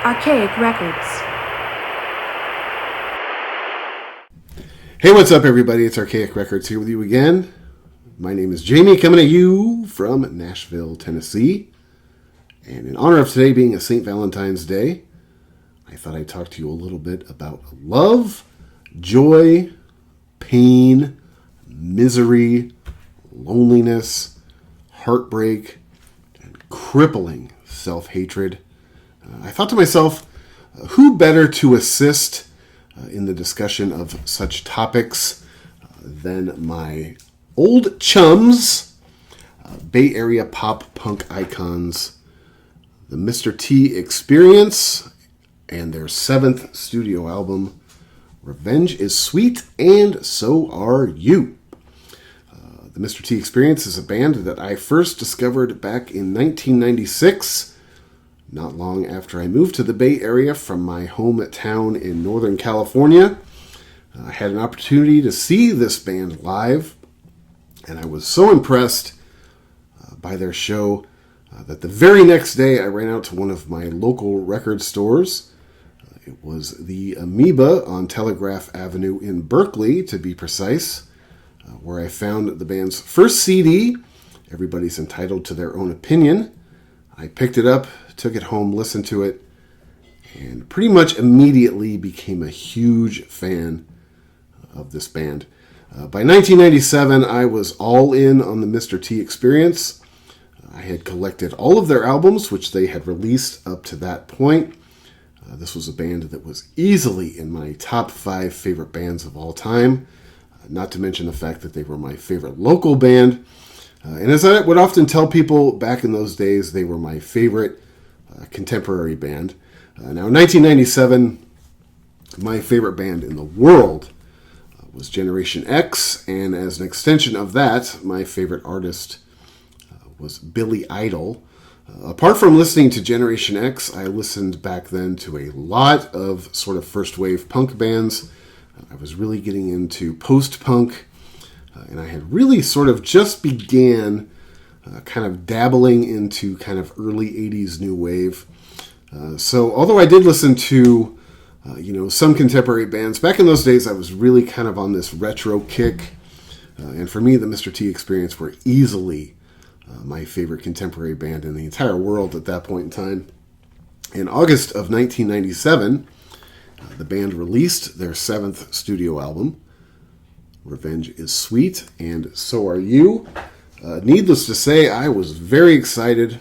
Archaic Records. Hey, what's up, everybody? It's Archaic Records here with you again. My name is Jamie, coming at you from Nashville, Tennessee. And in honor of today being a St. Valentine's Day, I thought I'd talk to you a little bit about love, joy, pain, misery, loneliness, heartbreak, and crippling self-hatred. I thought to myself, who better to assist in the discussion of such topics than my old chums, Bay Area pop punk icons, the Mr. T Experience, and their 7th studio album, Revenge is Sweet and So Are You. The Mr. T Experience is a band that I first discovered back in 1996, not long after I moved to the Bay Area from my hometown in Northern California. I had an opportunity to see this band live, and I was so impressed by their show that the very next day I ran out to one of my local record stores. It was the Amoeba on Telegraph Avenue in Berkeley, to be precise, where I found the band's first CD, Everybody's Entitled to Their Own Opinion. I picked it up, took it home, listened to it, and pretty much immediately became a huge fan of this band. By 1997, I was all in on the Mr. T Experience. I had collected all of their albums, which they had released up to that point. This was a band that was easily in my top 5 favorite bands of all time, not to mention the fact that they were my favorite local band. And as I would often tell people back in those days, they were my favorite contemporary band. Now, in 1997, my favorite band in the world was Generation X, and as an extension of that, my favorite artist was Billy Idol. Apart from listening to Generation X, I listened back then to a lot of sort of first-wave punk bands. I was really getting into post-punk, and I had really sort of just began kind of dabbling into kind of early 80s new wave. So although I did listen to, some contemporary bands, back in those days I was really kind of on this retro kick. And for me, the Mr. T Experience were easily my favorite contemporary band in the entire world at that point in time. In August of 1997, the band released their 7th studio album, Revenge is Sweet, and So Are You. Needless to say, I was very excited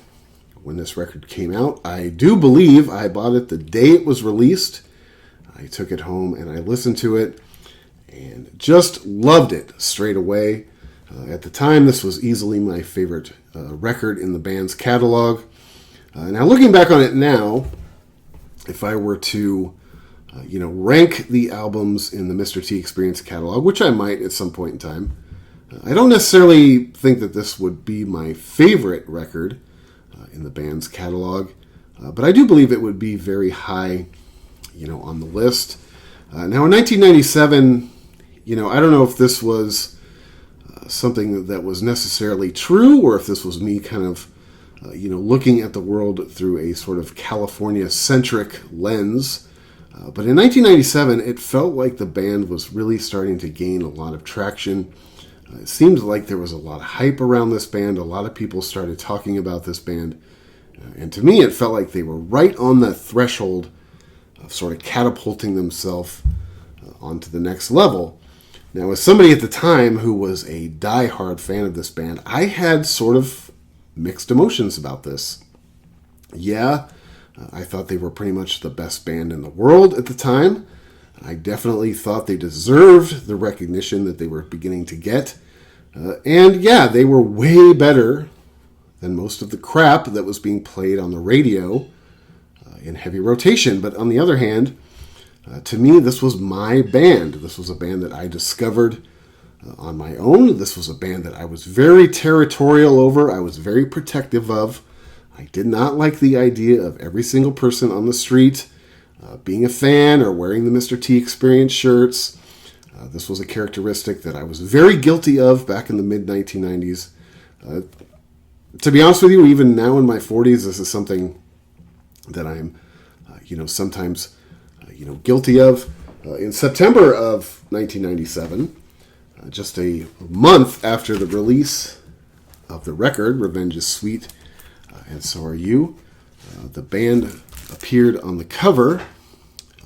when this record came out. I do believe I bought it the day it was released. I took it home and I listened to it and just loved it straight away. At the time, this was easily my favorite record in the band's catalog. Now, looking back on it now, if I were to rank the albums in the Mr. T Experience catalog, which I might at some point in time, I don't necessarily think that this would be my favorite record in the band's catalog, but I do believe it would be very high, on the list. Now, in 1997, I don't know if this was something that was necessarily true, or if this was me kind of, looking at the world through a sort of California-centric lens. But in 1997, it felt like the band was really starting to gain a lot of traction. It seemed like there was a lot of hype around this band. A lot of people started talking about this band. And to me, it felt like they were right on the threshold of sort of catapulting themselves onto the next level. Now, as somebody at the time who was a die-hard fan of this band, I had sort of mixed emotions about this. Yeah, I thought they were pretty much the best band in the world at the time. I definitely thought they deserved the recognition that they were beginning to get. And yeah, they were way better than most of the crap that was being played on the radio in heavy rotation. But on the other hand, to me, this was my band. This was a band that I discovered on my own. This was a band that I was very territorial over. I was very protective of. I did not like the idea of every single person on the street being a fan or wearing the Mr. T Experience shirts. This was a characteristic that I was very guilty of back in the mid-1990s. To be honest with you, even now in my 40s, this is something that I'm, sometimes, guilty of. In September of 1997, just a month after the release of the record, Revenge is Sweet, and So Are You, the band appeared on the cover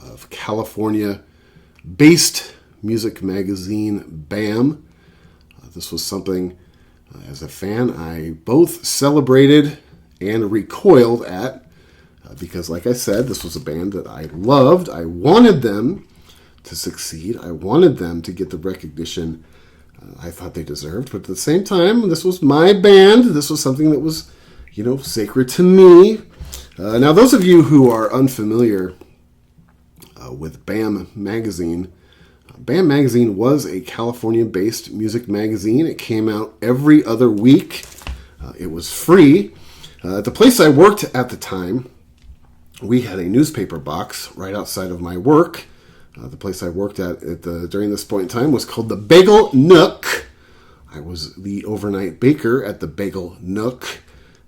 of California-based music magazine BAM. This was something, as a fan, I both celebrated and recoiled at, because, like I said, this was a band that I loved. I wanted them to succeed. I wanted them to get the recognition I thought they deserved. But at the same time, this was my band. This was something that was, sacred to me. Now, those of you who are unfamiliar with BAM Magazine, BAM Magazine was a California-based music magazine. It came out every other week. It was free. At the place I worked at the time, we had a newspaper box right outside of my work. The place I worked at during this point in time was called the Bagel Nook. I was the overnight baker at the Bagel Nook.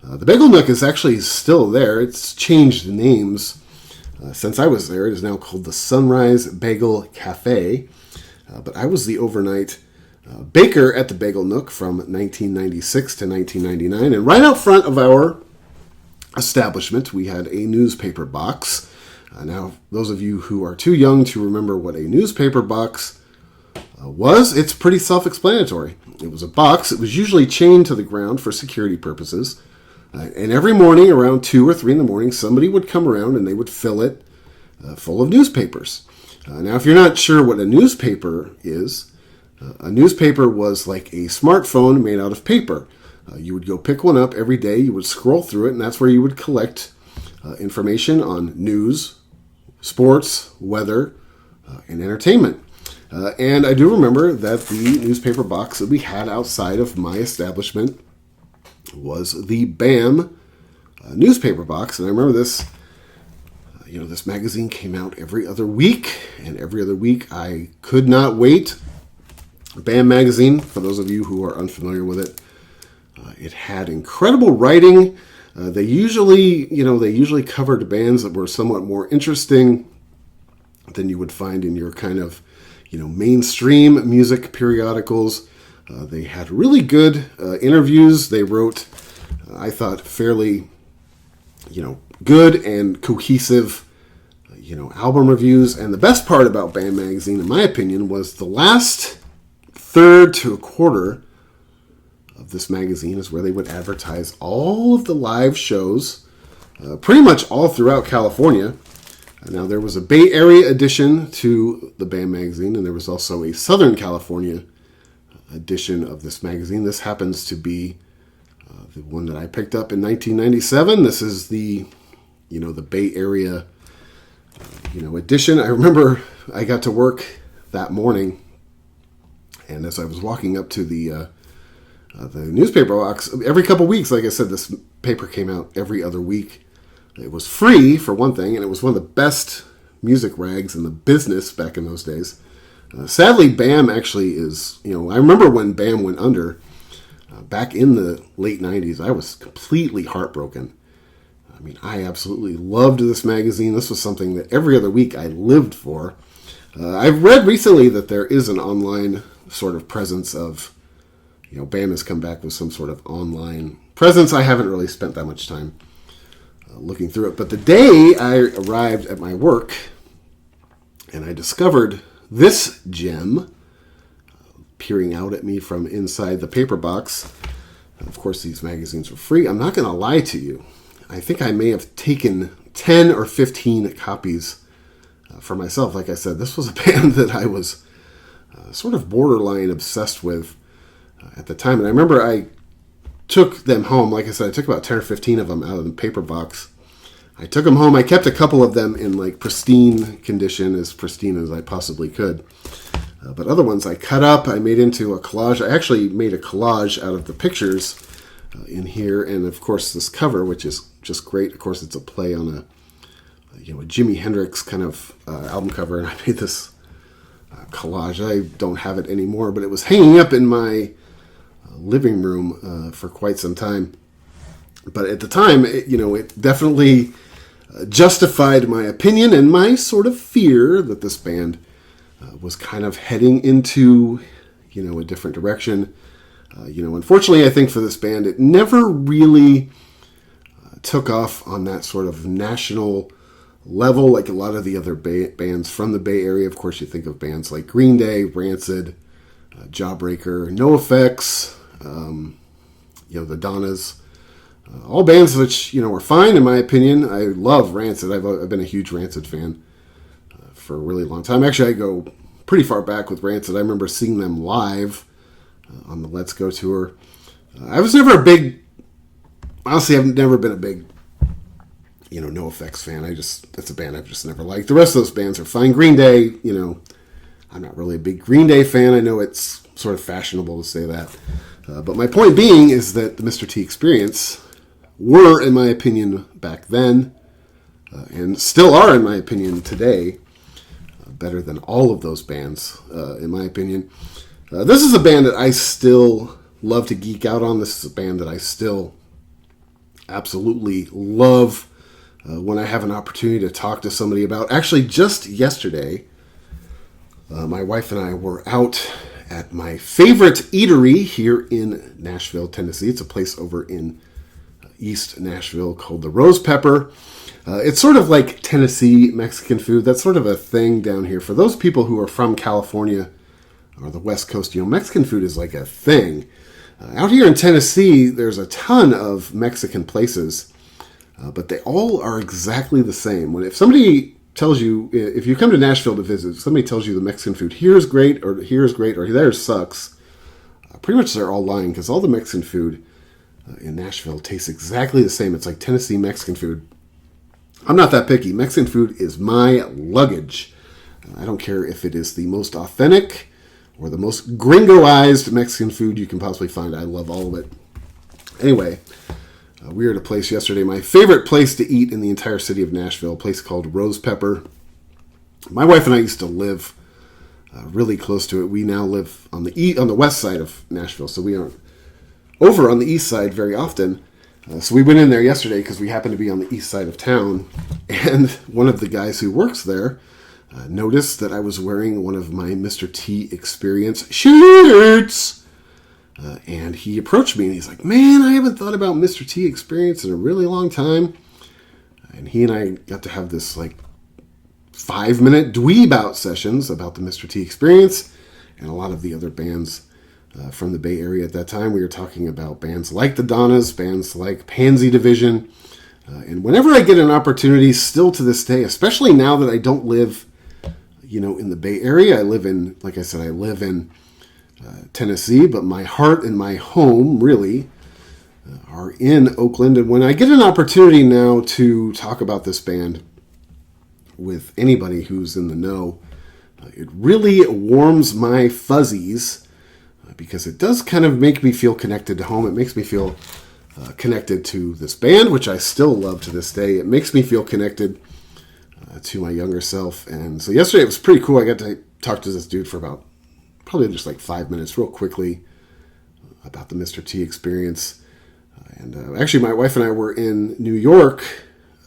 The Bagel Nook is actually still there. It's changed names since I was there. It is now called the Sunrise Bagel Cafe. But I was the overnight baker at the Bagel Nook from 1996 to 1999. And right out front of our establishment, we had a newspaper box. Now, those of you who are too young to remember what a newspaper box was, it's pretty self-explanatory. It was a box. It was usually chained to the ground for security purposes. And every morning around 2 or 3 in the morning, somebody would come around and they would fill it full of newspapers. Now, if you're not sure what a newspaper is, a newspaper was like a smartphone made out of paper. You would go pick one up every day. You would scroll through it, and that's where you would collect information on news, sports, weather, and entertainment. And I do remember that the newspaper box that we had outside of my establishment was the BAM newspaper box. And I remember this, this magazine came out every other week. And every other week I could not wait. BAM magazine, for those of you who are unfamiliar with it, it had incredible writing. They usually covered bands that were somewhat more interesting than you would find in your kind of, mainstream music periodicals. They had really good interviews. They wrote, I thought, fairly, good and cohesive, album reviews. And the best part about BAM Magazine, in my opinion, was the last third to a quarter of this magazine is where they would advertise all of the live shows, pretty much all throughout California. Now, there was a Bay Area edition to the BAM magazine, and there was also a Southern California edition of this magazine. This happens to be the one that I picked up in 1997. This is the Bay Area, edition. I remember I got to work that morning, and as I was walking up to the newspaper box, every couple weeks, like I said, this paper came out every other week. It was free, for one thing, and it was one of the best music rags in the business back in those days. Sadly, BAM actually is, I remember when BAM went under, back in the late 90s, I was completely heartbroken. I mean, I absolutely loved this magazine. This was something that every other week I lived for. I've read recently that there is an online sort of presence of, BAM has come back with some sort of online presence. I haven't really spent that much time looking through it. But the day I arrived at my work and I discovered this gem peering out at me from inside the paper box. And of course, these magazines were free. I'm not going to lie to you. I think I may have taken 10 or 15 copies for myself. Like I said, this was a band that I was sort of borderline obsessed with at the time. And I remember I took them home. Like I said, I took about 10 or 15 of them out of the paper box. I took them home. I kept a couple of them in pristine condition, as pristine as I possibly could. But other ones I cut up. I made into a collage. I actually made a collage out of the pictures in here. And of course, this cover, which is just great. Of course, it's a play on a Jimi Hendrix kind of album cover. And I made this collage. I don't have it anymore, but it was hanging up in my living room for quite some time. But at the time, it definitely justified my opinion and my sort of fear that this band was kind of heading into, a different direction. Unfortunately, I think for this band, it never really took off on that sort of national level like a lot of the other bands from the Bay Area. Of course, you think of bands like Green Day, Rancid, Jawbreaker, NoFX, the Donnas. All bands which, were fine in my opinion. I love Rancid. I've been a huge Rancid fan for a really long time. Actually, I go pretty far back with Rancid. I remember seeing them live on the Let's Go tour. I was never honestly, I've never been a big, NoFX fan. That's a band I've just never liked. The rest of those bands are fine. Green Day, I'm not really a big Green Day fan. I know it's sort of fashionable to say that. But my point being is that the Mr. T Experience were, in my opinion, back then, and still are, in my opinion, today, better than all of those bands, in my opinion. This is a band that I still love to geek out on. This is a band that I still absolutely love when I have an opportunity to talk to somebody about. Actually, just yesterday, my wife and I were out at my favorite eatery here in Nashville, Tennessee. It's a place over in East Nashville called the Rose Pepper. It's sort of like Tennessee Mexican food. That's sort of a thing down here. For those people who are from California or the West Coast, Mexican food is like a thing. Out here in Tennessee, there's a ton of Mexican places, but they all are exactly the same. If somebody tells you, if you come to Nashville to visit, if somebody tells you the Mexican food here is great, or there sucks, pretty much they're all lying, because all the Mexican food in Nashville tastes exactly the same. It's like Tennessee Mexican food. I'm not that picky. Mexican food is my luggage. I don't care if it is the most authentic or the most gringoized Mexican food you can possibly find. I love all of it. Anyway, we were at a place yesterday, my favorite place to eat in the entire city of Nashville, a place called Rose Pepper. My wife and I used to live really close to it. We now live on the west side of Nashville, so we aren't over on the east side very often. So we went in there yesterday because we happened to be on the east side of town, and one of the guys who works there noticed that I was wearing one of my Mr. T Experience shirts. And he approached me and he's like, man, I haven't thought about Mr. T Experience in a really long time. And he and I got to have this 5-minute dweeb out sessions about the Mr. T Experience and a lot of the other bands from the Bay Area at that time. We were talking about bands like the Donnas, bands like Pansy Division. And whenever I get an opportunity, still to this day, especially now that I don't live, in the Bay Area, I live in Tennessee, but my heart and my home really are in Oakland. And when I get an opportunity now to talk about this band with anybody who's in the know, it really warms my fuzzies because it does kind of make me feel connected to home. It makes me feel connected to this band, which I still love to this day. It makes me feel connected to my younger self. And so yesterday it was pretty cool. I got to talk to this dude for about probably just 5 minutes real quickly about the Mr. T Experience. And actually my wife and I were in New York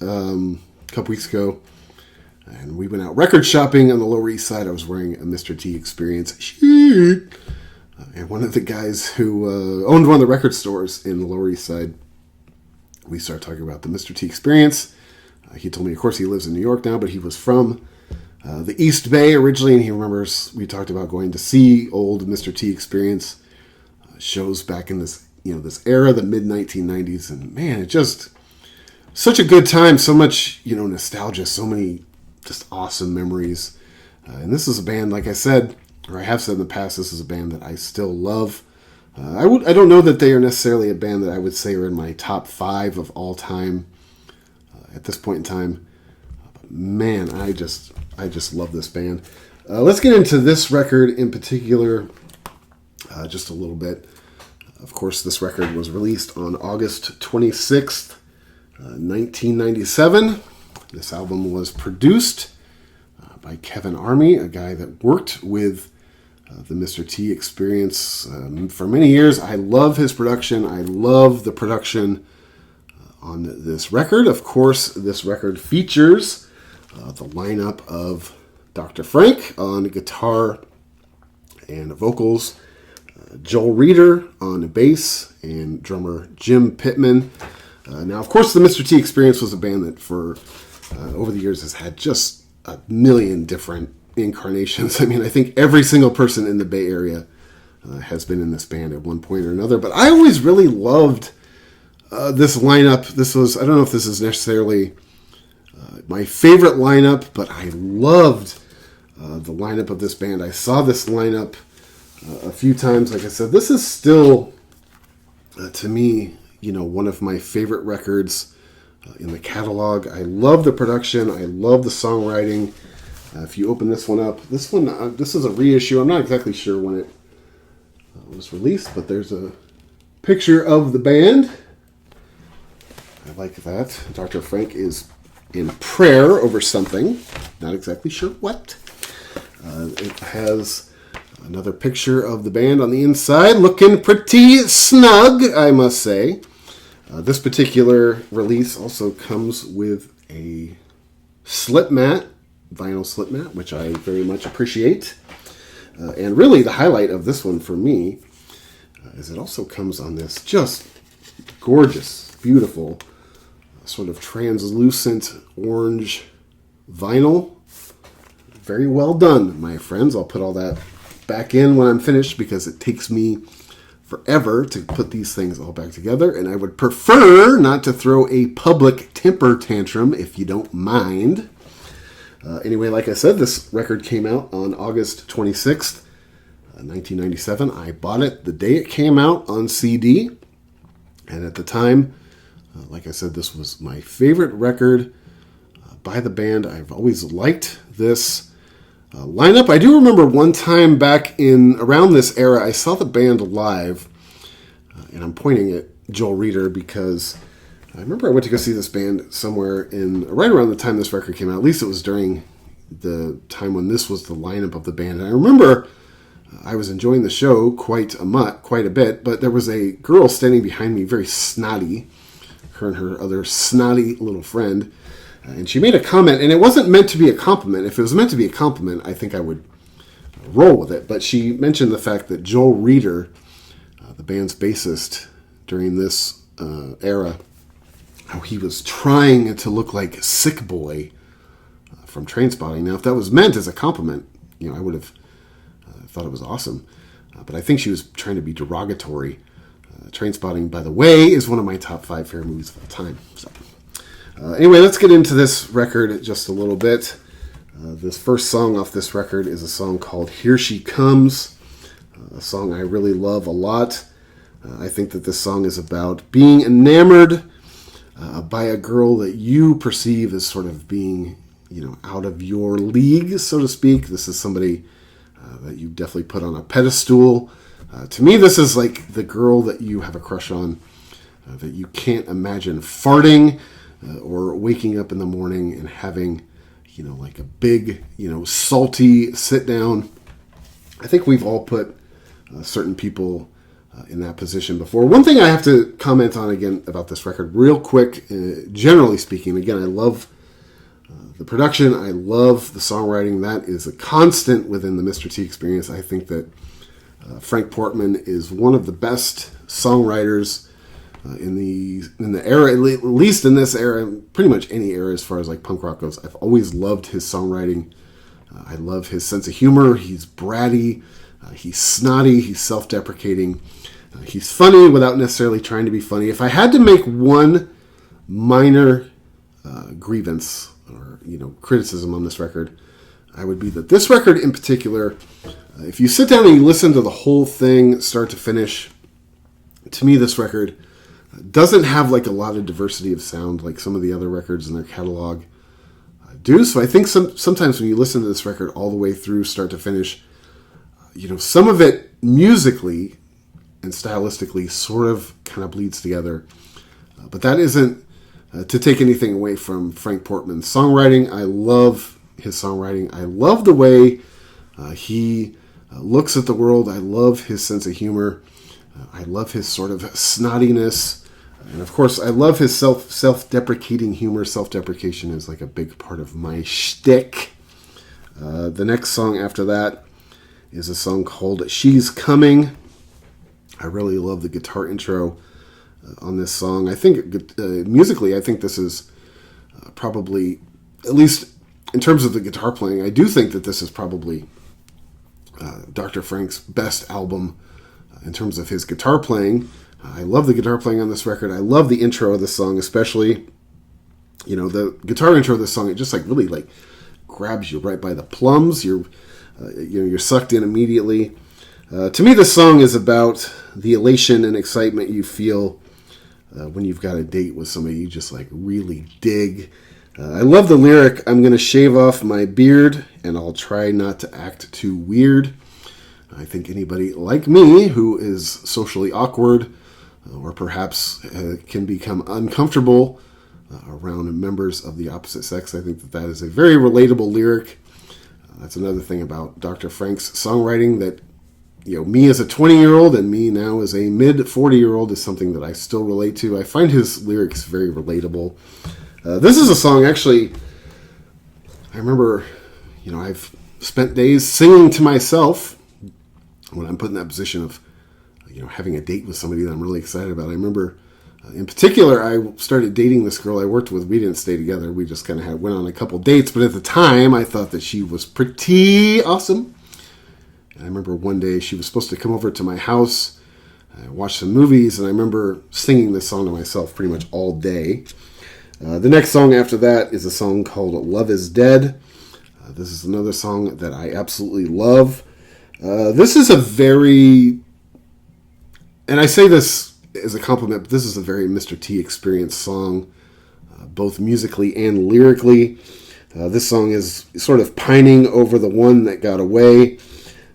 a couple weeks ago, and we went out record shopping on the Lower East Side. I was wearing a Mr. T Experience shirt. And one of the guys who owned one of the record stores in the Lower East Side, we started talking about the Mr. T Experience. He told me, of course, he lives in New York now, but he was from the East Bay originally, and he remembers we talked about going to see old Mr. T Experience shows back in this era, the mid-1990s, and man, it just such a good time, so much nostalgia, so many just awesome memories. And this is a band, like I said, or I have said in the past, this is a band that I still love. I don't know that they are necessarily a band that I would say are in my top 5 of all time at this point in time. But man, I just love this band. Let's get into this record in particular just a little bit. Of course, this record was released on August 26th, 1997. This album was produced by Kevin Army, a guy that worked with the Mr. T Experience for many years. I love his production. I love the production on this record. Of course, this record features the lineup of Dr. Frank on guitar and vocals, Joel Reeder on bass, and drummer Jim Pittman. Now, of course, the Mr. T Experience was a band that for over the years has had just a million different incarnations. I mean, I think every single person in the Bay Area has been in this band at one point or another. But I always really loved this lineup. I don't know if this is necessarily my favorite lineup, but I loved the lineup of this band. I saw this lineup a few times. Like I said, this is still, to me, one of my favorite records in the catalog. I love the production. I love the songwriting. If you open this one up, this is a reissue. I'm not exactly sure when it was released, but there's a picture of the band. I like that. Dr. Frank is in prayer over something. Not exactly sure what. It has another picture of the band on the inside, looking pretty snug, I must say. This particular release also comes with a slip mat, vinyl slip mat, which I very much appreciate. And really the highlight of this one for me is it also comes on this just gorgeous, beautiful, sort of translucent orange vinyl. Very well done, my friends. I'll put all that back in when I'm finished because it takes me forever to put these things all back together, and I would prefer not to throw a public temper tantrum if you don't mind. Anyway, like I said, this record came out on August 26th, 1997. I bought it the day it came out on CD, and at the time, like I said, this was my favorite record by the band. I've always liked this lineup. I do remember one time back in around this era, I saw the band live, and I'm pointing at Joel Reeder because I remember I went to go see this band somewhere right around the time this record came out. At least it was during the time when this was the lineup of the band. And I remember I was enjoying the show quite a bit, but there was a girl standing behind me, very snotty, her and her other snotty little friend. And she made a comment, and it wasn't meant to be a compliment. If it was meant to be a compliment, I think I would roll with it. But she mentioned the fact that Joel Reeder, the band's bassist during this era, how he was trying to look like Sick Boy from Trainspotting. Now, if that was meant as a compliment, I would have thought it was awesome. But I think she was trying to be derogatory. Trainspotting, by the way, is one of my top 5 favorite movies of all time. So. Anyway, let's get into this record just a little bit. This first song off this record is a song called Here She Comes, a song I really love a lot. I think that this song is about being enamored by a girl that you perceive as sort of being, out of your league, so to speak. This is somebody that you definitely put on a pedestal. To me, this is like the girl that you have a crush on, that you can't imagine farting or waking up in the morning and having, like a big, salty sit down. I think we've all put certain people in that position before. One thing I have to comment on again about this record real quick, generally speaking, again, I love the production. I love the songwriting. That is a constant within the Mr. T Experience. I think that Frank Portman is one of the best songwriters in the era, at least in this era, pretty much any era as far as like punk rock goes. I've always loved his songwriting. I love his sense of humor. He's bratty. He's snotty. He's self-deprecating. He's funny without necessarily trying to be funny. If I had to make one minor grievance or criticism on this record, I would be that this record in particular, if you sit down and you listen to the whole thing start to finish, to me this record doesn't have like a lot of diversity of sound like some of the other records in their catalog do. So I think sometimes when you listen to this record all the way through start to finish, some of it musically and stylistically sort of kind of bleeds together. But that isn't to take anything away from Frank Portman's songwriting. I love his songwriting. I love the way he looks at the world. I love his sense of humor. I love his sort of snottiness. And of course, I love his self-deprecating humor. Self-deprecation is like a big part of my shtick. The next song after that is a song called She's Coming. I really love the guitar intro on this song. I think musically, I think this is probably, at least in terms of the guitar playing, I do think that this is probably Dr. Frank's best album in terms of his guitar playing. I love the guitar playing on this record. I love the intro of this song, especially. You know, the guitar intro of this song, it just like really like grabs you right by the plums. You're sucked in immediately. To me, this song is about the elation and excitement you feel when you've got a date with somebody you just like really dig. I love the lyric, "I'm going to shave off my beard and I'll try not to act too weird." I think anybody like me who is socially awkward or perhaps can become uncomfortable around members of the opposite sex, I think that is a very relatable lyric. That's another thing about Dr. Frank's songwriting that, you know, me as a 20-year-old and me now as a mid-40-year-old is something that I still relate to. I find his lyrics very relatable. This is a song, actually, I remember, you know, I've spent days singing to myself when I'm put in that position of, you know, having a date with somebody that I'm really excited about. I remember, in particular, I started dating this girl I worked with. We didn't stay together. We just kind of went on a couple dates. But at the time, I thought that she was pretty awesome. And I remember one day she was supposed to come over to my house, watch some movies, and I remember singing this song to myself pretty much all day. The next song after that is a song called Love is Dead. This is another song that I absolutely love. This is a very, and I say this as a compliment, but this is a very Mr. T experience song, both musically and lyrically. This song is sort of pining over the one that got away,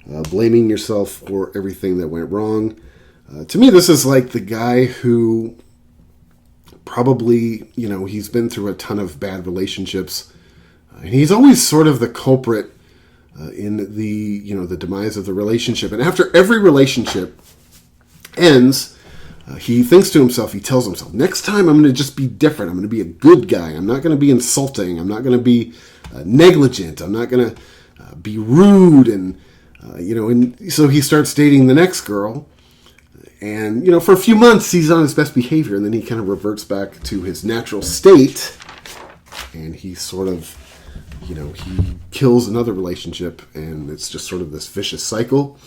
blaming yourself for everything that went wrong. To me, this is like the guy who probably, you know, he's been through a ton of bad relationships, and he's always sort of the culprit in the, you know, the demise of the relationship. And after every relationship ends, he thinks to himself, he tells himself, next time I'm going to just be different. I'm going to be a good guy. I'm not going to be insulting. I'm not going to be negligent. I'm not going to be rude. And, you know, and so he starts dating the next girl. And, you know, for a few months, he's on his best behavior. And then he kind of reverts back to his natural state. And he sort of, you know, he kills another relationship. And it's just sort of this vicious cycle.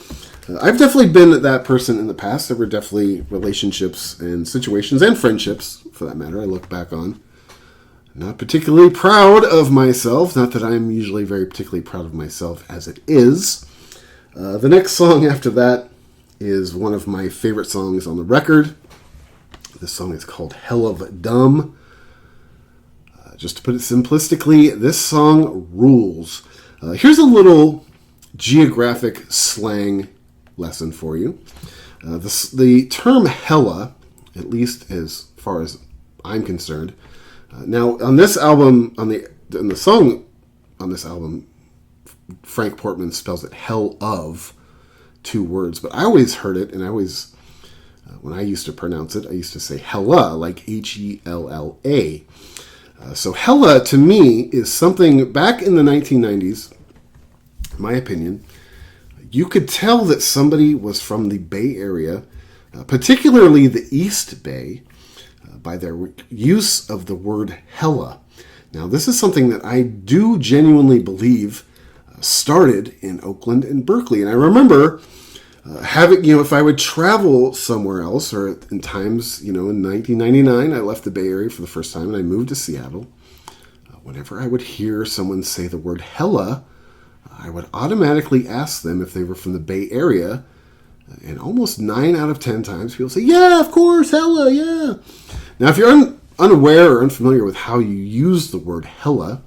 I've definitely been that person in the past. There were definitely relationships and situations and friendships, for that matter, I look back on. Not particularly proud of myself. Not that I'm usually very particularly proud of myself as it is. The next song after that is one of my favorite songs on the record. This song is called Hell of Dumb. Just to put it simplistically, this song rules. Here's a little geographic slang lesson for you. The term hella, at least as far as I'm concerned. Now, on this album, on the song on this album, Frank Portman spells it hell of, 2 words. But I always heard it, and I always, when I used to pronounce it, I used to say hella, like Hella. So hella, to me, is something back in the 1990s, in my opinion, you could tell that somebody was from the Bay Area, particularly the East Bay, by their use of the word hella. Now, this is something that I do genuinely believe started in Oakland and Berkeley. And I remember having, you know, if I would travel somewhere else, or in times, you know, in 1999, I left the Bay Area for the first time and I moved to Seattle. Whenever I would hear someone say the word hella, I would automatically ask them if they were from the Bay Area, and almost 9 out of 10 times people say, yeah, of course, hella, yeah. Now, if you're unaware or unfamiliar with how you use the word hella,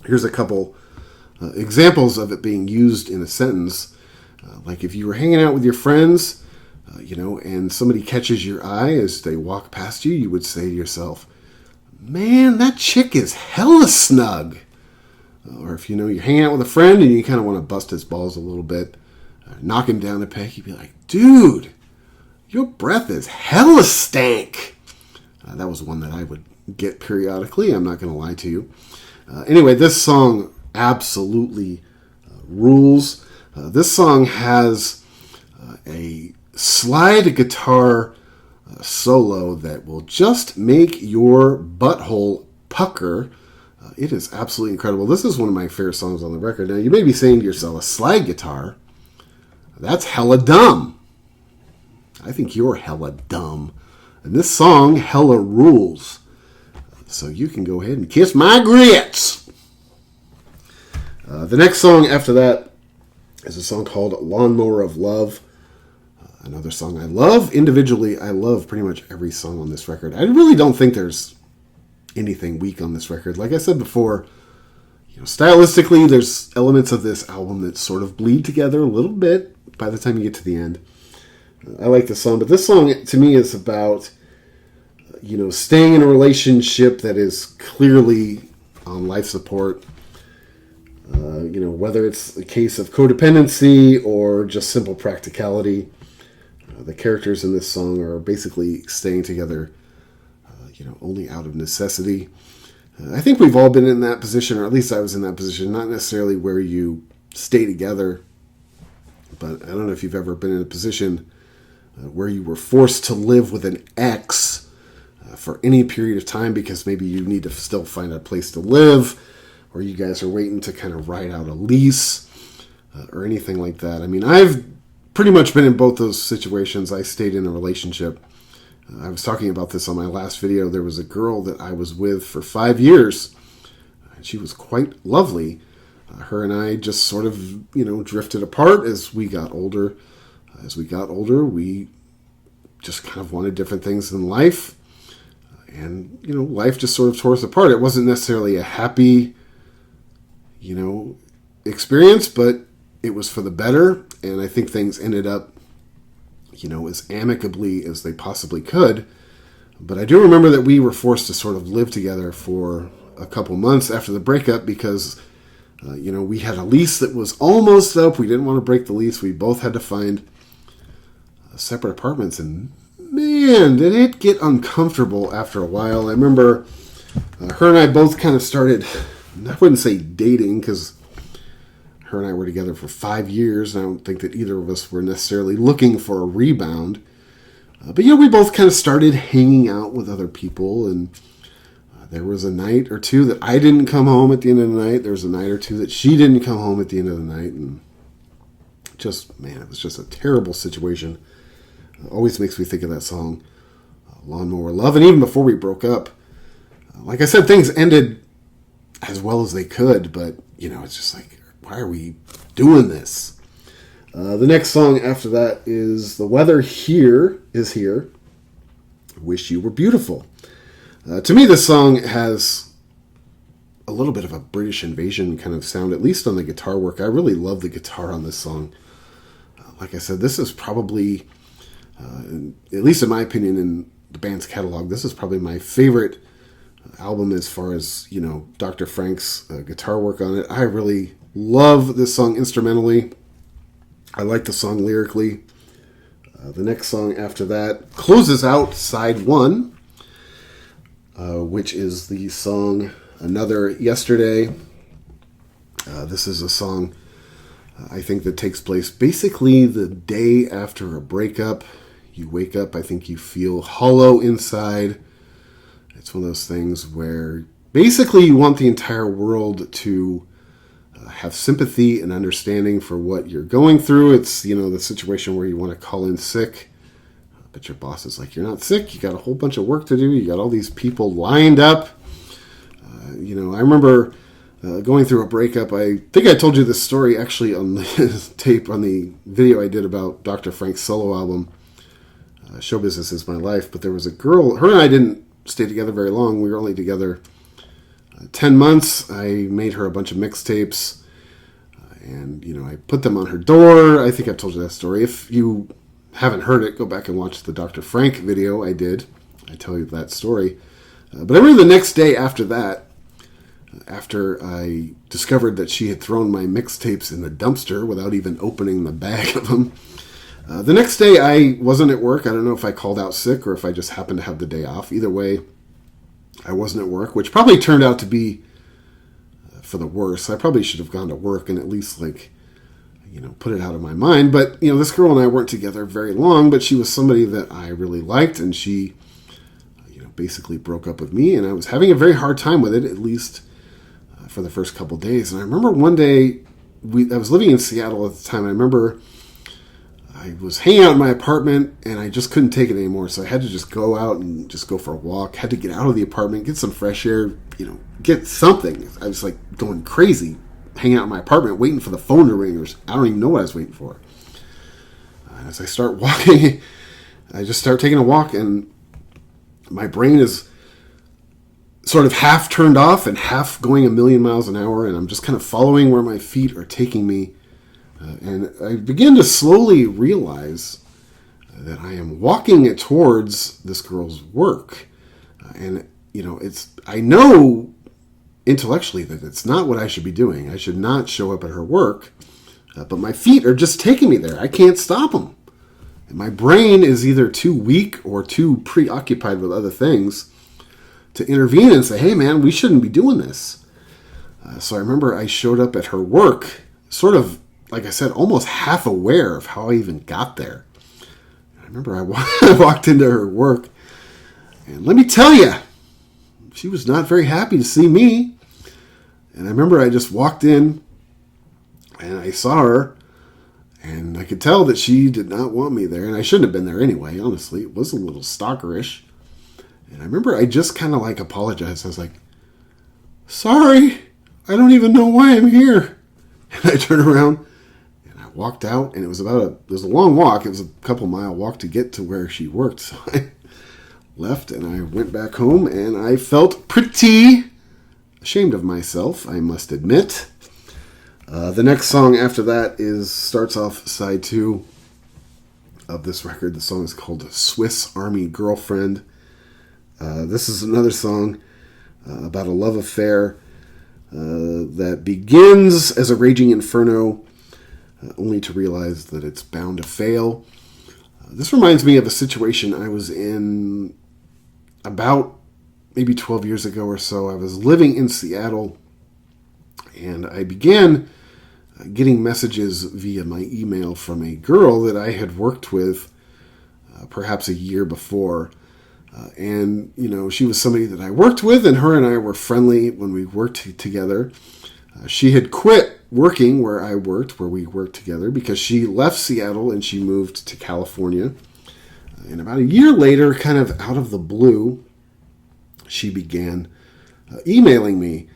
here's a couple examples of it being used in a sentence. Like if you were hanging out with your friends, you know, and somebody catches your eye as they walk past you, you would say to yourself, man, that chick is hella snug. Or if, you know, you're hanging out with a friend and you kind of want to bust his balls a little bit, knock him down a peg, you'd be like, dude, your breath is hella stank. That was one that I would get periodically. I'm not going to lie to you. Anyway, this song absolutely rules. This song has a slide guitar solo that will just make your butthole pucker. It is absolutely incredible. This is one of my favorite songs on the record. Now, you may be saying to yourself, a slide guitar? That's hella dumb. I think you're hella dumb. And this song hella rules. So you can go ahead and kiss my grits. The next song after that is a song called Lawnmower of Love. Another song I love. Individually, I love pretty much every song on this record. I really don't think there's anything weak on this record. Like I said before, stylistically, there's elements of this album that sort of bleed together a little bit by the time you get to the end. I like this song, but this song to me is about, staying in a relationship that is clearly on life support. Whether it's a case of codependency or just simple practicality. The characters in this song are basically staying together, only out of necessity. I think we've all been in that position, or at least I was in that position, not necessarily where you stay together, but I don't know if you've ever been in a position where you were forced to live with an ex for any period of time because maybe you need to still find a place to live, or you guys are waiting to kind of write out a lease or anything like that. I mean, I've pretty much been in both those situations. I stayed in a relationship. I was talking about this on my last video. There was a girl that I was with for 5 years, and she was quite lovely. Her and I just sort of, drifted apart as we got older. As we got older, we just kind of wanted different things in life. And, life just sort of tore us apart. It wasn't necessarily a happy, experience, but it was for the better. And I think things ended up, as amicably as they possibly could. But I do remember that we were forced to sort of live together for a couple months after the breakup because, we had a lease that was almost up. We didn't want to break the lease. We both had to find separate apartments. And man, did it get uncomfortable after a while. I remember her and I both kind of started, I wouldn't say dating because her and I were together for 5 years. And I don't think that either of us were necessarily looking for a rebound. But, we both kind of started hanging out with other people. And there was a night or two that I didn't come home at the end of the night. There was a night or two that she didn't come home at the end of the night. And it was just a terrible situation. Always makes me think of that song, Lawnmower Love. And even before we broke up, like I said, things ended as well as they could. But, it's just like, why are we doing this? The next song after that is The Weather Here Is Here. Wish You Were Beautiful. To me, this song has a little bit of a British invasion kind of sound, at least on the guitar work. I really love the guitar on this song. Like I said, this is probably, at least in my opinion, in the band's catalog, this is probably my favorite album as far as, Dr. Frank's guitar work on it. I really love this song instrumentally. I like the song lyrically. The next song after that closes out side one, which is the song Another Yesterday. This is a song I think that takes place basically the day after a breakup. You wake up, I think you feel hollow inside. It's one of those things where basically you want the entire world to have sympathy and understanding for what you're going through. It's, the situation where you want to call in sick, but your boss is like, you're not sick. You got a whole bunch of work to do. You got all these people lined up. I remember going through a breakup. I think I told you this story actually on the tape, on the video I did about Dr. Frank's solo album, Show Business Is My Life. But there was a girl, her and I didn't stay together very long. We were only together 10 months. I made her a bunch of mixtapes, and, I put them on her door. I think I've told you that story. If you haven't heard it, go back and watch the Dr. Frank video I did. I tell you that story. But I remember the next day after that, after I discovered that she had thrown my mixtapes in the dumpster without even opening the bag of them, The next day, I wasn't at work. I don't know if I called out sick or if I just happened to have the day off. Either way, I wasn't at work, which probably turned out to be for the worse. I probably should have gone to work and at least, put it out of my mind. But, this girl and I weren't together very long, but she was somebody that I really liked, and she, basically broke up with me, and I was having a very hard time with it, at least for the first couple of days. And I remember one day, I was living in Seattle at the time, and I remember I was hanging out in my apartment, and I just couldn't take it anymore, so I had to just go out and just go for a walk. Had to get out of the apartment, get some fresh air, get something. I was going crazy, hanging out in my apartment, waiting for the phone to ring, or I don't even know what I was waiting for. And as I start walking, I just start taking a walk, and my brain is sort of half turned off and half going a million miles an hour, and I'm just kind of following where my feet are taking me. And I begin to slowly realize that I am walking towards this girl's work. I know intellectually that it's not what I should be doing. I should not show up at her work. But my feet are just taking me there. I can't stop them. And my brain is either too weak or too preoccupied with other things to intervene and say, hey, man, we shouldn't be doing this. So I remember I showed up at her work, sort of, like I said, almost half aware of how I even got there. I remember I walked into her work, and let me tell you, she was not very happy to see me. And I remember I just walked in, and I saw her, and I could tell that she did not want me there, and I shouldn't have been there anyway, honestly. It was a little stalkerish. And I remember I just kind of apologized. I was like, sorry, I don't even know why I'm here. And I turned around, and I walked out, and it was a long walk. It was a couple mile walk to get to where she worked. So I left, and I went back home, and I felt pretty ashamed of myself, I must admit. The next song after that starts off side 2 of this record. The song is called Swiss Army Girlfriend. This is another song about a love affair that begins as a raging inferno, only to realize that it's bound to fail. This reminds me of a situation I was in about maybe 12 years ago or so. I was living in Seattle, and I began getting messages via my email from a girl that I had worked with perhaps a year before. And she was somebody that I worked with, and her and I were friendly when we worked together. She had quit working where we worked together, because she left Seattle and she moved to California. And about a year later, kind of out of the blue, she began emailing me.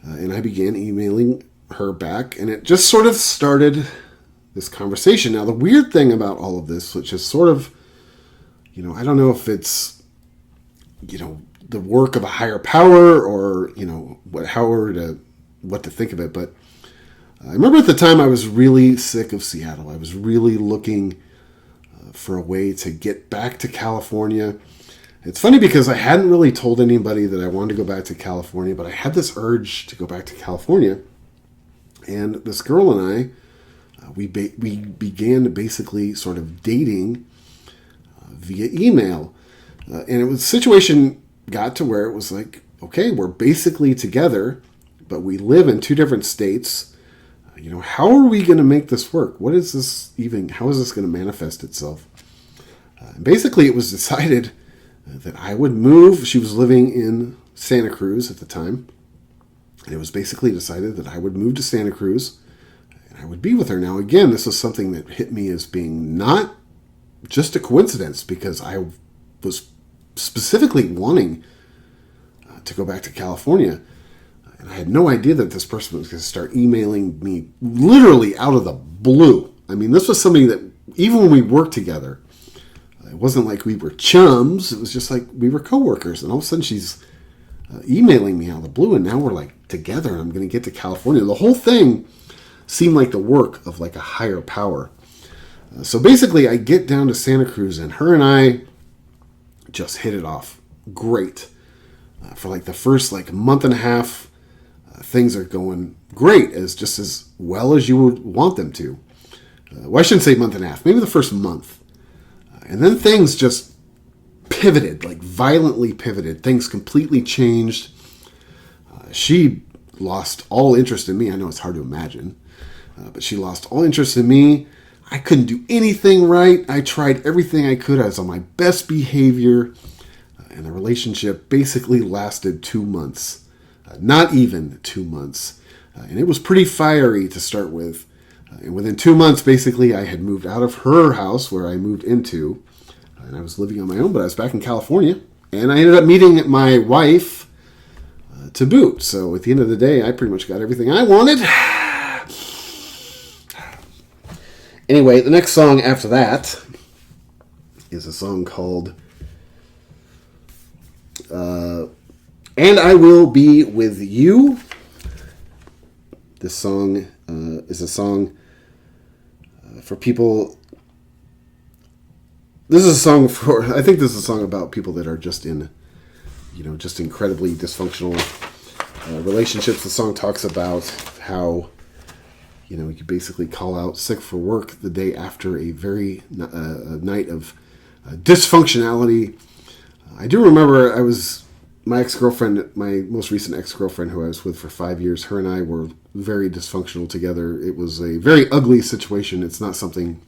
And I began emailing her back, and it just sort of started this conversation. Now, the weird thing about all of this, which is sort of, I don't know if it's, the work of a higher power or, what to think of it. But I remember at the time I was really sick of Seattle. I was really looking for a way to get back to California. It's funny because I hadn't really told anybody that I wanted to go back to California, but I had this urge to go back to California. And this girl and I, we began to basically sort of dating via email. And the situation got to where it was like, okay, we're basically together, but we live in 2 different states. How are we going to make this work? How is this going to manifest itself? Basically, it was decided that I would move. She was living in Santa Cruz at the time. And it was basically decided that I would move to Santa Cruz and I would be with her. Now, again, this was something that hit me as being not just a coincidence, because I was specifically wanting to go back to California. And I had no idea that this person was going to start emailing me literally out of the blue. I mean, this was something that even when we worked together, it wasn't like we were chums. It was just like we were coworkers. And all of a sudden she's emailing me out of the blue, and now we're together, and I'm going to get to California. The whole thing seemed like the work of a higher power. So basically I get down to Santa Cruz, and her and I just hit it off great. For the first month and a half, things are going great, as well as you would want them to. well, I shouldn't say month and a half, maybe the first month. And then things just pivoted, like violently pivoted. Things completely changed. She lost all interest in me. I know it's hard to imagine, but she lost all interest in me. I couldn't do anything right. I tried everything I could. I was on my best behavior. And the relationship basically lasted 2 months. Not even 2 months. And it was pretty fiery to start with. And within 2 months, basically, I had moved out of her house where I moved into. And I was living on my own, but I was back in California. And I ended up meeting my wife to boot. So at the end of the day, I pretty much got everything I wanted. Anyway, the next song after that is a song called And I Will Be With You. This song is a song for people. This is a song for, I think this is a song about people that are just in, just incredibly dysfunctional relationships. The song talks about how, you could basically call out sick for work the day after a very night of dysfunctionality. I do remember my ex-girlfriend, my most recent ex-girlfriend who I was with for 5 years, her and I were very dysfunctional together. It was a very ugly situation. It's not something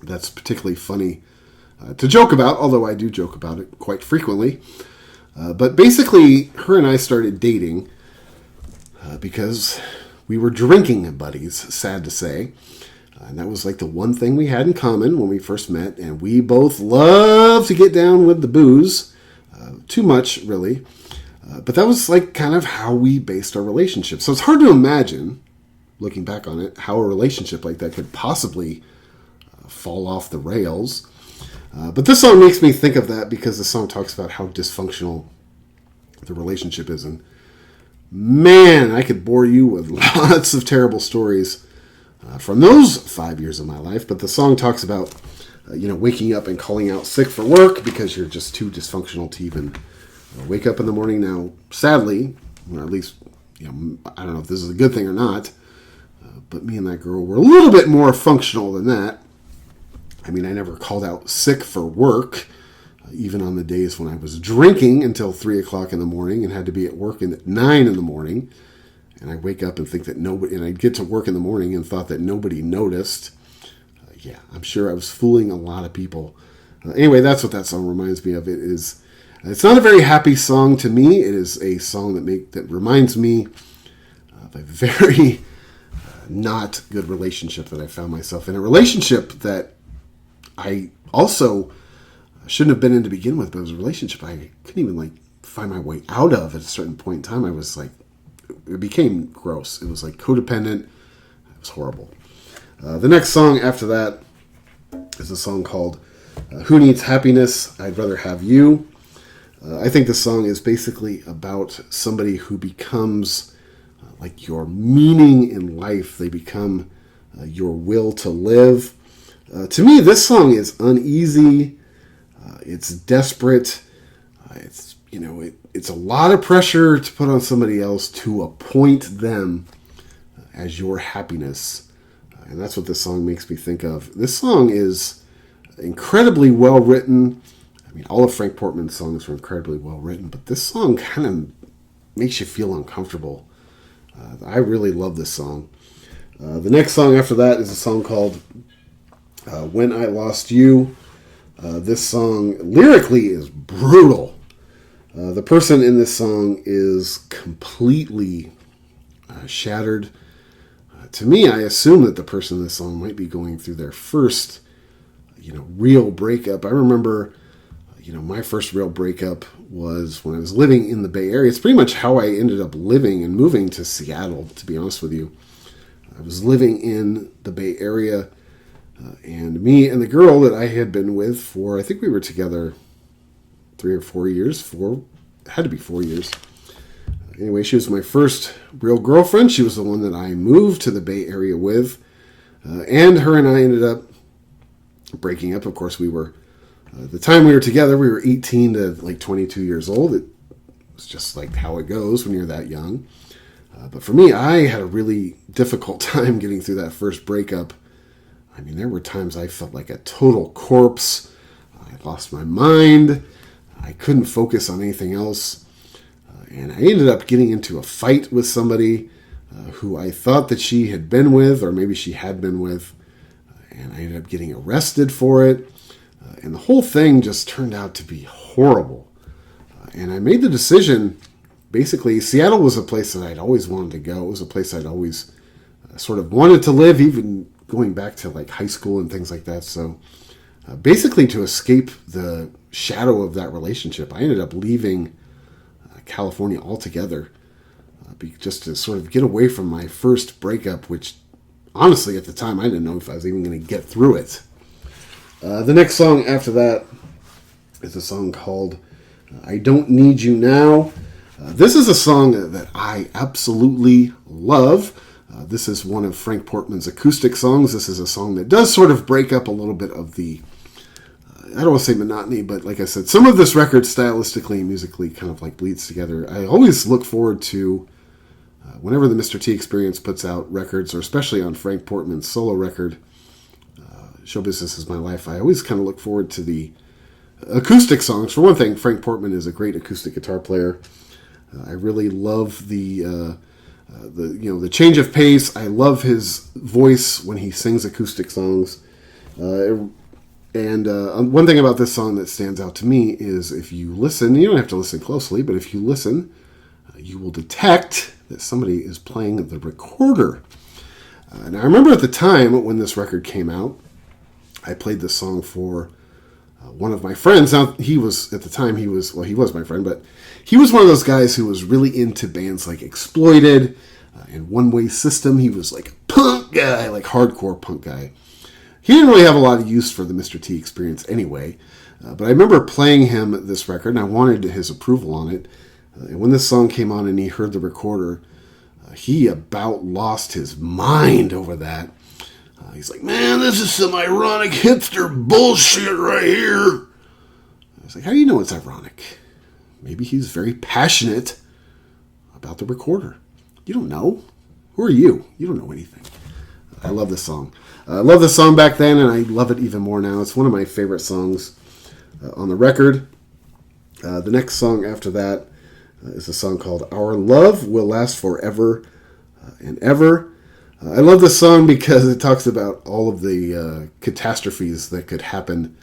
that's particularly funny to joke about, although I do joke about it quite frequently. But basically, her and I started dating because we were drinking buddies, sad to say. And that was like the one thing we had in common when we first met. And we both love to get down with the booze. Too much, really. But that was like kind of how we based our relationship. So it's hard to imagine, looking back on it, how a relationship like that could possibly fall off the rails. But this song makes me think of that because the song talks about how dysfunctional the relationship is. And man, I could bore you with lots of terrible stories from those 5 years of my life. But the song talks about, waking up and calling out sick for work because you're just too dysfunctional to even wake up in the morning. Now, sadly, or at least, I don't know if this is a good thing or not, but me and that girl were a little bit more functional than that. I mean, I never called out sick for work, even on the days when I was drinking until 3 o'clock in the morning and had to be at work at 9 in the morning. And I wake up and think that nobody, and I'd get to work in the morning and thought that nobody noticed. Yeah, I'm sure I was fooling a lot of people. Anyway, that's what that song reminds me of. It's not a very happy song to me. It is a song that reminds me of a very not good relationship that I found myself in. A relationship that I also shouldn't have been in to begin with, but it was a relationship I couldn't even find my way out of at a certain point in time. I was it became gross. It was codependent. It was horrible. The next song after that is a song called Who Needs Happiness? I'd Rather Have You. I think this song is basically about somebody who becomes your meaning in life. They become your will to live. To me, this song is uneasy. It's desperate. It's a lot of pressure to put on somebody else to appoint them as your happiness. And that's what this song makes me think of. This song is incredibly well written. I mean, all of Frank Portman's songs are incredibly well written, but this song kind of makes you feel uncomfortable. I really love this song. The next song after that is a song called When I Lost You. This song lyrically is brutal. The person in this song is completely shattered. To me, I assume that the person in this song might be going through their first, real breakup. I remember, my first real breakup was when I was living in the Bay Area. It's pretty much how I ended up living and moving to Seattle, to be honest with you. I was living in the Bay Area, and me and the girl that I had been with for, I think we were together 3 or 4 years. It had to be 4 years. Anyway, she was my first real girlfriend. She was the one that I moved to the Bay Area with. And her and I ended up breaking up. Of course, we were, the time we were together, we were 18 to 22 years old. It was just how it goes when you're that young. But for me, I had a really difficult time getting through that first breakup I mean, there were times I felt like a total corpse. I lost my mind. I couldn't focus on anything else. And I ended up getting into a fight with somebody who I thought that she had been with, or maybe she had been with. And I ended up getting arrested for it. And the whole thing just turned out to be horrible. And I made the decision, basically, Seattle was a place that I'd always wanted to go. It was a place I'd always sort of wanted to live, even going back to like high school and things like that. So basically to escape the shadow of that relationship, I ended up leaving California altogether just to sort of get away from my first breakup, which honestly at the time I didn't know if I was even going to get through it. The next song after that is a song called I Don't Need You Now. This is a song that I absolutely love. This is one of Frank Portman's acoustic songs. This is a song that does sort of break up a little bit of the, I don't want to say monotony, but like I said, some of this record stylistically and musically kind of like bleeds together. I always look forward to, whenever the Mr. T Experience puts out records, or especially on Frank Portman's solo record, Show Business Is My Life, I always kind of look forward to the acoustic songs. For one thing, Frank Portman is a great acoustic guitar player. I really love the change of pace. I love his voice when he sings acoustic songs. And one thing about this song that stands out to me is if you listen, you don't have to listen closely, but if you listen, you will detect that somebody is playing the recorder. And I remember at the time when this record came out, I played this song for one of my friends. Now, he was my friend, but he was one of those guys who was really into bands like Exploited and One Way System. He was like a punk guy, like hardcore punk guy. He didn't really have a lot of use for the Mr. T Experience anyway, but I remember playing him this record, and I wanted his approval on it. And when this song came on and he heard the recorder, he about lost his mind over that. He's like, man, this is some ironic hipster bullshit right here. I was like, how do you know it's ironic? Maybe he's very passionate about the recorder. You don't know. Who are you? You don't know anything. I love this song. I love this song back then, and I love it even more now. It's one of my favorite songs on the record. The next song after that is a song called Our Love Will Last Forever and Ever. I love this song because it talks about all of the catastrophes that could happen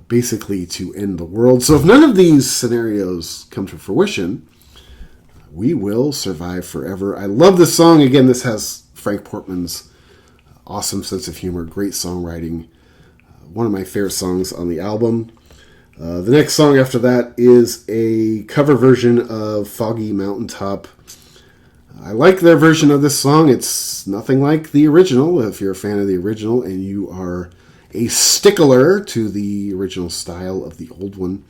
basically to end the world. So if none of these scenarios come to fruition, we will survive forever. I love this song. Again, this has Frank Portman's awesome sense of humor, great songwriting. One of my favorite songs on the album. The next song after that is a cover version of Foggy Mountaintop. I like their version of this song. It's nothing like the original. If you're a fan of the original and you are a stickler to the original style of the old one,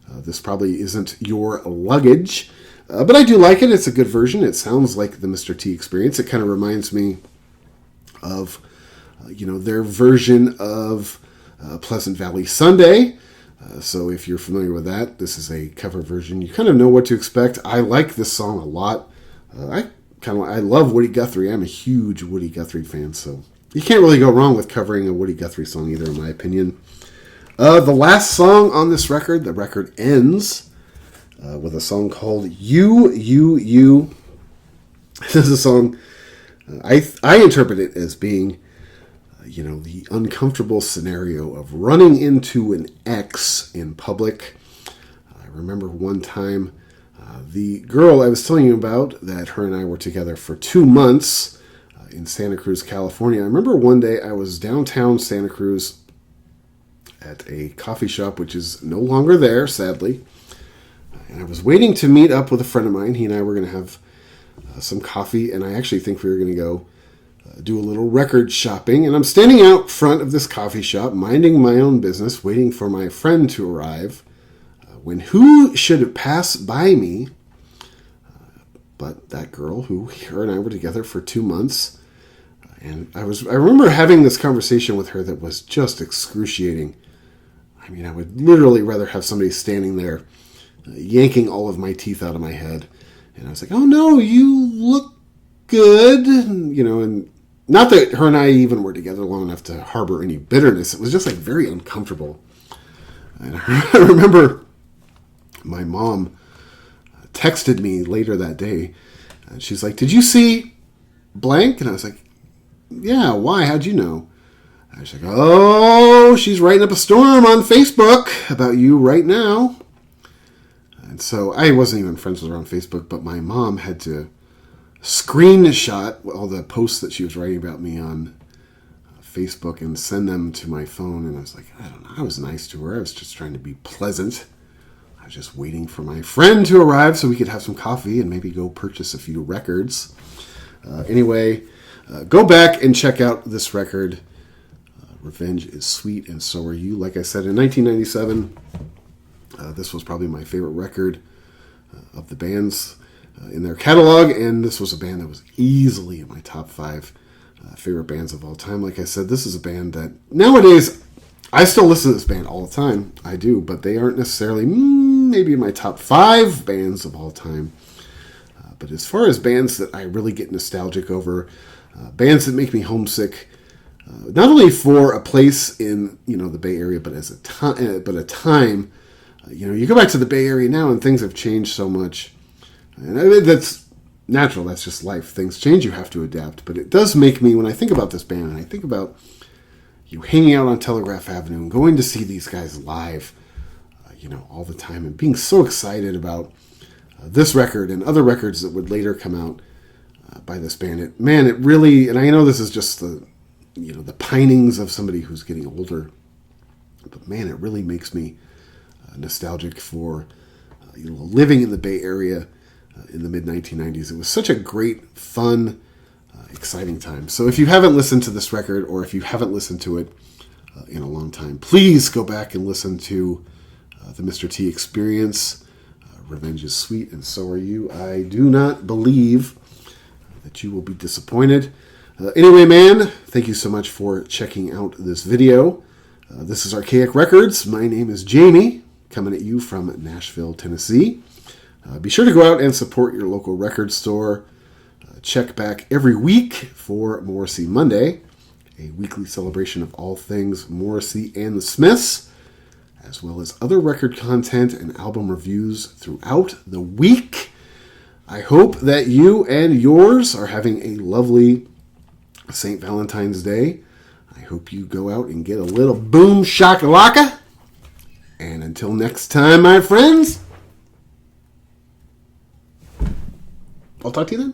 this probably isn't your luggage. But I do like it. It's a good version. It sounds like the Mr. T Experience. It kind of reminds me of, their version of Pleasant Valley Sunday. So if you're familiar with that, this is a cover version. You kind of know what to expect. I like this song a lot. I love Woody Guthrie. I'm a huge Woody Guthrie fan, so you can't really go wrong with covering a Woody Guthrie song either, in my opinion. The last song on this record, the record ends with a song called You, You, You. This is a song, I interpret it as being, the uncomfortable scenario of running into an ex in public. I remember one time, the girl I was telling you about, that her and I were together for 2 months in Santa Cruz, California. I remember one day I was downtown Santa Cruz at a coffee shop, which is no longer there, sadly. And I was waiting to meet up with a friend of mine. He and I were going to have some coffee, and I actually think we were going to go do a little record shopping. And I'm standing out front of this coffee shop, minding my own business, waiting for my friend to arrive, when who should pass by me but that girl who her and I were together for 2 months. And I remember having this conversation with her that was just excruciating. I mean, I would literally rather have somebody standing there yanking all of my teeth out of my head. And I was like, oh no, you look good. And not that her and I even were together long enough to harbor any bitterness. It was just like very uncomfortable. And I remember my mom texted me later that day. And she's like, "Did you see blank?" And I was like, "Yeah, why? How'd you know?" And she's like, "Oh, she's writing up a storm on Facebook about you right now." And so I wasn't even friends with her on Facebook, but my mom had to screenshot all the posts that she was writing about me on Facebook and send them to my phone. And I was like, I don't know. I was nice to her. I was just trying to be pleasant. I was just waiting for my friend to arrive so we could have some coffee and maybe go purchase a few records. Anyway, go back and check out this record. Revenge is Sweet and So Are You. Like I said, in 1997, this was probably my favorite record of the bands in their catalog, and this was a band that was easily in my top 5 favorite bands of all time. Like I said, this is a band that nowadays I still listen to this band all the time. I do, but they aren't necessarily maybe in my top 5 bands of all time. But as far as bands that I really get nostalgic over, bands that make me homesick, not only for a place in the Bay Area, but as a time. You go back to the Bay Area now, and things have changed so much. And I mean, that's natural. That's just life. Things change. You have to adapt. But it does make me, when I think about this band, and I think about you hanging out on Telegraph Avenue and going to see these guys live, all the time, and being so excited about this record and other records that would later come out by this band. It really, and I know this is just the pinings of somebody who's getting older, but man, it really makes me nostalgic for living in the Bay Area in the mid-1990s. It was such a great, fun, exciting time. So if you haven't listened to this record, or if you haven't listened to it in a long time, please go back and listen to the Mr. T Experience. Revenge is Sweet and So Are You. I do not believe that you will be disappointed. Anyway, man, thank you so much for checking out this video. This is Archaic Records. My name is Jamie, coming at you from Nashville, Tennessee. Be sure to go out and support your local record store. Check back every week for Morrissey Monday, a weekly celebration of all things Morrissey and the Smiths, as well as other record content and album reviews throughout the week. I hope that you and yours are having a lovely St. Valentine's Day. I hope you go out and get a little boom shakalaka. And until next time, my friends, I'll talk to you then.